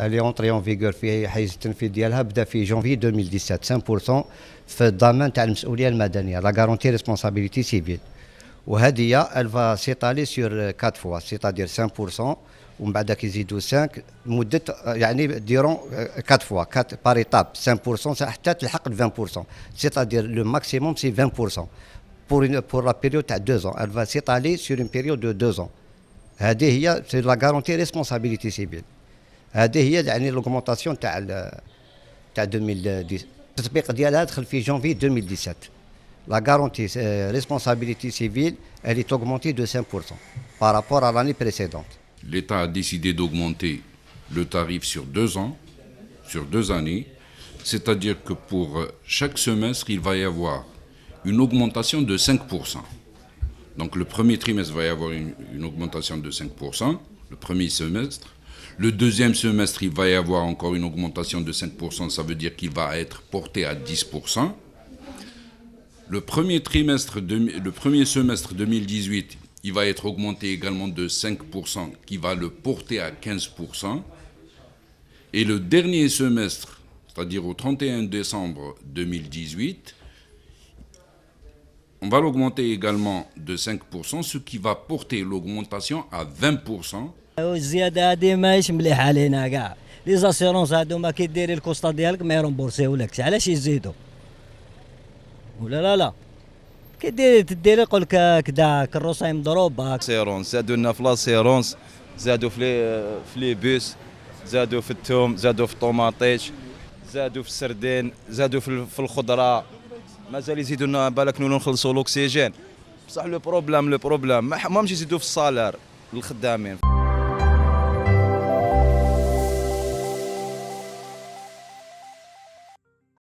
اللي اونطري اون فيغور في حيز التنفيذ ديالها بدا في جونفي 2017 5% في الضمان تاع المسؤوليه المدنيه لا غارونتي ريسبونسابيلتي سيفيل. وهذه الفا سيطالي سور 4 فوا سيتادير 5% ومن بعد كيزيدوا 5 مده يعني ديرون 4 فوا 4 بار ايتاب 5% حتى تلحق ل 20%. سيتادير لو ماكسيموم سي 20% pour la période تاع 2 ans. Elle va s'étaler sur une période de 2 ans. هذه هي سي لا غارونتي ريسبونسابيلتي سيفيل. هذه هي يعني لوغمونطاسيون تاع 2010. التطبيق ديالها دخل في جونفي 2017. La garantie responsabilité civile, elle est augmentée de 5% par rapport à l'année précédente. L'État a décidé d'augmenter le tarif sur 2 ans, sur 2 années, c'est-à-dire que pour chaque semestre, il va y avoir une augmentation de 5%. Donc le premier trimestre va y avoir une augmentation de 5%, le premier semestre. Le deuxième semestre, il va y avoir encore une augmentation de 5%, ça veut dire qu'il va être porté à 10%. Le premier semestre 2018, il va être augmenté également de 5%, qui va le porter à 15%. Et le dernier semestre, c'est-à-dire au 31 décembre 2018, on va l'augmenter également de 5%, ce qui va porter l'augmentation à 20%. الزياده هذه ماهيش مليحه علينا كاع. لي زاسيرونس هادو ما كيديري الكوسطا ديالك ما يرومبورسيولكش، علاش يزيدوا؟ ولا لا تديري يقول لك كدا كروسه مضروبه. سيرونس زادوا لنا في لاسيرونس، زادوا في لي بوس، زادوا في الثوم، زادوا في الطوماطيش، زادوا في السردين، زادوا في الخضره، مازال يزيدوا لنا بالك نخلصوا الاكسجين. بصح لو بروبليم ما مش يزيدوا في الصالير للخدامين.